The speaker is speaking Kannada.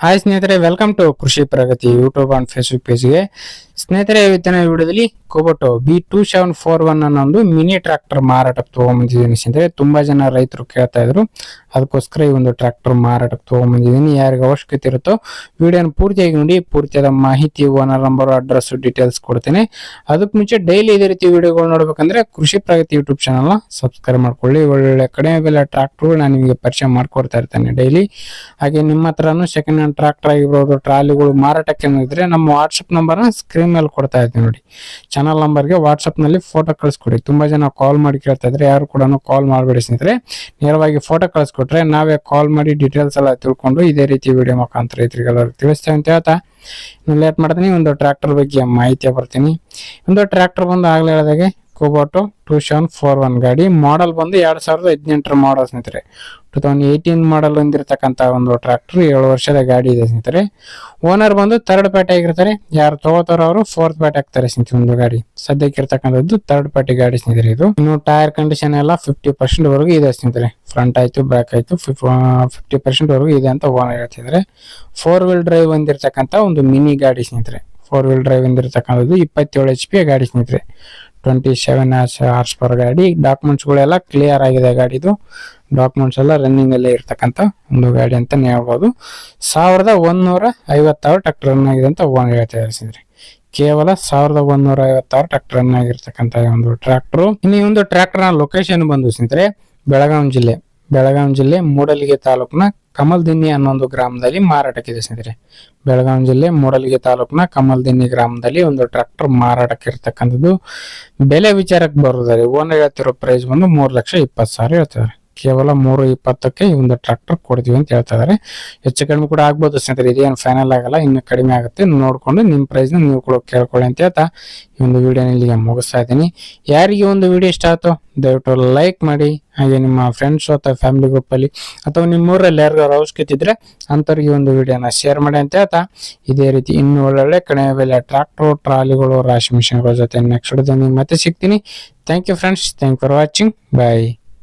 ಹಾಯ್ ಸ್ನೇಹಿತರೆ, ವೆಲ್ಕಮ್ ಟು ಕೃಷಿ ಪ್ರಗತಿ ಯೂಟ್ಯೂಬ್ ಅಂಡ್ ಫೇಸ್ಬುಕ್ ಪೇಜ್ಗೆ. ಸ್ನೇಹಿತರೆ, ಇವತ್ತಿನ ವಿಡಿಯೋದಲ್ಲಿ ಕುಬೋಟಾ B2741 ಅನ್ನೋ ಒಂದು ಮಿನಿ ಟ್ರಾಕ್ಟರ್ ಮಾರಾಟಕ್ಕೆ ತಗೊಂಡ್ಬಂದಿದ್ದೀನಿ. ಸ್ನೇಹಿತರೆ, ತುಂಬಾ ಜನ ರೈತರು ಕೇಳ್ತಾ ಇದ್ರು, ಅದಕ್ಕೋಸ್ಕರ ಈ ಒಂದು ಟ್ರಾಕ್ಟರ್ ಮಾರಾಟಕ್ಕೆ ತಗೊಂಡ್ಬಂದಿದ್ದೀನಿ. ಯಾರಿಗೆ ಅವಶ್ಯಕತೆ ಇರುತ್ತೋ ವಿಡಿಯೋನ ಪೂರ್ತಿಯಾಗಿ ನೋಡಿ. ಪೂರ್ತಿಯಾದ ಮಾಹಿತಿ, ಓನರ್ ನಂಬರ್, ಅಡ್ರೆಸ್, ಡೀಟೇಲ್ಸ್ ಕೊಡ್ತೇನೆ. ಅದಕ್ಕೆ ಮುಂಚೆ ಡೈಲಿ ಇದೇ ರೀತಿ ವಿಡಿಯೋಗಳು ನೋಡ್ಬೇಕಂದ್ರೆ ಕೃಷಿ ಪ್ರಗತಿ ಯೂಟ್ಯೂಬ್ ಚಾನಲ್ನ ಸಬ್ಸ್ಕ್ರೈಬ್ ಮಾಡ್ಕೊಳ್ಳಿ. ಒಳ್ಳೆ ಕಡಿಮೆ ಬೆಲೆ ಟ್ರಾಕ್ಟರ್ಗಳು ನಾನು ನಿಮಗೆ ಪರಿಚಯ ಮಾಡ್ಕೊಡ್ತಾ ಇರ್ತೇನೆ ಡೈಲಿ. ಹಾಗೆ ನಿಮ್ಮ ಹತ್ರನೂ ಸೆಕೆಂಡ್ ಹ್ಯಾಂಡ್ ಟ್ರಾಕ್ಟರ್ ಆಗಿರ್ಬೋದು, ಟ್ರಾಲಿಗಳು ಮಾರಾಟಕ್ಕೆ ಇದ್ರೆ ನಮ್ಮ ವಾಟ್ಸಪ್ ನಂಬರ್ನ ಸ್ಕ್ರೀನ್ ಮೇಲೆ ಕೊಡ್ತಾ ಇದ್ದೀನಿ ನೋಡಿ. ಚಾನಲ್ ನಂಬರ್ಗೆ ವಾಟ್ಸಪ್ ನಲ್ಲಿ ಫೋಟೋ ಕಳಿಸ್ಕೊಡಿ. ತುಂಬಾ ಜನ ಕಾಲ್ ಮಾಡಿ ಕೇಳ್ತಾ ಇದ್ರೆ, ಯಾರು ಕೂಡ ಕಾಲ್ ಮಾಡಬೇಡಿ ಸ್ನೇಹಿತರೆ. ನೇರವಾಗಿ ಫೋಟೋ ಕಳಿಸ್ಕೊಟ್ರೆ ನಾವೇ ಕಾಲ್ ಮಾಡಿ ಡೀಟೇಲ್ಸ್ ಎಲ್ಲ ತಿಳ್ಕೊಂಡು ಇದೇ ರೀತಿ ವಿಡಿಯೋ ಮುಖಾಂತರ ರೈತರಿಗೆಲ್ಲ ತಿಳಿಸ್ತೇವೆ ಅಂತ ಹೇಳ್ತಾ ಇನ್ನು ಲೇಟ್ ಮಾಡ್ತೀನಿ. ಒಂದು ಟ್ರಾಕ್ಟರ್ ಬಗ್ಗೆ ಮಾಹಿತಿ ಬರ್ತೀನಿ. ಒಂದು ಟ್ರಾಕ್ಟರ್ ಬಂದು ಆಗ್ಲೇ ಹೇಳಿದಾಗೆ ಕುಬೋಟಾ 2741 ಗಾಡಿ. ಮಾಡಲ್ ಬಂದು 2018 ಮಾಡಲ್ ಸ್ನೇಹಿತರೆ. 2018 ಮಾಡಲ್ ಹೊಂದಿರತಕ್ಕಂತ ಒಂದು ಟ್ರಾಕ್ಟರ್, 7 ವರ್ಷದ ಗಾಡಿ ಇದೆ ಸ್ನೇಹಿತರೆ. ಓನರ್ ಬಂದು ಥರ್ಡ್ ಪಾರ್ಟಿ ಆಗಿರ್ತಾರೆ. ಯಾರು ತಗೋತಾರೋ ಅವರು ಫೋರ್ತ್ ಪಾರ್ಟಿ ಆಗ್ತಾರೆ ಸ್ನೇಹಿತರೆ. ಒಂದು ಗಾಡಿ ಸದ್ಯಕ್ಕೆ ಇರ್ತಕ್ಕಂಥದ್ದು ಥರ್ಡ್ ಪಾರ್ಟಿ ಗಾಡಿ ಸ್ನೇಹಿತರೆ. ಇದು ಇನ್ನು ಟೈರ್ ಕಂಡೀಷನ್ ಎಲ್ಲ 50% ವರೆಗೂ ಇದೆ ಸ್ನೇಹಿತರೆ. ಫ್ರಂಟ್ ಆಯ್ತು, ಬ್ಯಾಕ್ ಆಯ್ತು, 50% ವರೆಗೂ ಇದೆ ಅಂತ ಓನರ್ ಹೇಳ್ತಿದ್ರೆ. 4 ವೀಲ್ ಡ್ರೈವ್ ಹೊಂದಿರತಕ್ಕಂತ ಒಂದು ಮಿನಿ ಗಾಡಿ ಸ್ನೇಹಿತರೆ. 4 ವೀಲ್ ಡ್ರೈವ್ ಹೊಂದಿರತಕ್ಕಂಥದ್ದು 27 HP ಗಾಡಿ ಸ್ನೇಹಿತರೆ. 27 ಹಾರ್ಸ್ ಪವರ್ ಗಾಡಿ. ಡಾಕ್ಯುಮೆಂಟ್ಸ್ ಗಳೆಲ್ಲ ಕ್ಲಿಯರ್ ಆಗಿದೆ ಗಾಡಿದು. ಡಾಕ್ಯುಮೆಂಟ್ಸ್ ಎಲ್ಲ ರನ್ನಿಂಗ್ ಅಲ್ಲೇ ಇರ್ತಕ್ಕಂಥ ಒಂದು ಗಾಡಿ ಅಂತಾನೆ ಹೇಳ್ಬೋದು. 1156 ಟ್ರಾಕ್ಟರ್ ರನ್ ಆಗಿದೆ ಅಂತ ಓನರ್ ಹೇಳ್ತಾ ಇದ್ದಾರೆ. ಕೇವಲ 1156 ಟ್ರಾಕ್ಟರ್ ರನ್ ಆಗಿರ್ತಕ್ಕಂಥ ಒಂದು ಟ್ರಾಕ್ಟರ್. ಇನ್ನು ಈ ಒಂದು ಟ್ರಾಕ್ಟರ್ ನ ಲೊಕೇಶನ್ ಬಂದು ಸ್ನೇಹಿತರೆ ಬೆಳಗಾವಿ ಜಿಲ್ಲೆ ಮೂಡಲಗಿ ತಾಲೂಕಿನ ಕಮಲ್ದಿನ್ನಿ ಅನ್ನೋ ಒಂದು ಗ್ರಾಮದಲ್ಲಿ ಮಾರಾಟಕ್ಕಿದೆ ಸ್ನೇಹಿತರೆ. ಬೆಳಗಾವಿ ಜಿಲ್ಲೆ ಮೂಡಲಗಿ ತಾಲೂಕಿನ ಕಮಲ್ದಿನ್ನಿ ಗ್ರಾಮದಲ್ಲಿ ಒಂದು ಟ್ರಾಕ್ಟರ್ ಮಾರಾಟಕ್ಕೆ ಇರ್ತಕ್ಕಂಥದ್ದು. ಬೆಲೆ ವಿಚಾರಕ್ಕೆ ಬರೋದಾದ್ರೆ ಓನರ್ ಹೇಳ್ತಿರೋ ಪ್ರೈಸ್ ಬಂದು 3,20,000 ಹೇಳ್ತಾರೆ. ಕೇವಲ 3,20,000ಕ್ಕೆ ಈ ಒಂದು ಟ್ರಾಕ್ಟರ್ ಕೊಡ್ತೀವಿ ಅಂತ ಹೇಳ್ತಾ ಇದಾರೆ. ಹೆಚ್ಚು ಕಡಿಮೆ ಕೂಡ ಆಗ್ಬೋದು ಸ್ನೇಹಿತರೆ. ಇದೇನು ಫೈನಲ್ ಆಗಲ್ಲ, ಇನ್ನು ಕಡಿಮೆ ಆಗುತ್ತೆ. ನೋಡ್ಕೊಂಡು ನಿಮ್ಮ ಪ್ರೈಸ್ ನ ನೀವು ಕೂಡ ಕೇಳ್ಕೊಳ್ಳಿ ಅಂತ ಹೇಳ್ತಾ ಈ ಒಂದು ವಿಡಿಯೋನ ಇಲ್ಲಿಗೆ ಮುಗಿಸ್ತಾ ಇದ್ದೀನಿ. ಯಾರಿಗೆ ಒಂದು ವಿಡಿಯೋ ಇಷ್ಟ ಆಯ್ತು ದಯವಿಟ್ಟು ಲೈಕ್ ಮಾಡಿ. ಹಾಗೆ ನಿಮ್ಮ ಫ್ರೆಂಡ್ಸ್ ಅಥವಾ ಫ್ಯಾಮಿಲಿ ಗ್ರೂಪ್ ಅಲ್ಲಿ ಅಥವಾ ನಿಮ್ಮೂರಲ್ಲಿ ಯಾರಿಗಾರು ಅವಶ್ಯಕತೆ ಇದ್ರೆ ಅಂತವ್ರಿಗೆ ಒಂದು ವಿಡಿಯೋನ ಶೇರ್ ಮಾಡಿ ಅಂತ ಹೇಳ್ತಾ ಇದೇ ರೀತಿ ಇನ್ನು ಒಳ್ಳೊಳ್ಳೆ ಕಡಿಮೆ ಬೆಲೆ ಟ್ರಾಕ್ಟರ್, ಟ್ರಾಲಿಗಳು, ರಾಶಿ ಮಿಷನ್ಗಳ ಜೊತೆ ನೆಕ್ಸ್ಟ್ ವಿಡಿಯೋದಲ್ಲಿ ಮತ್ತೆ ಸಿಗ್ತೀನಿ. Thank you friends. Thank for watching. Bye.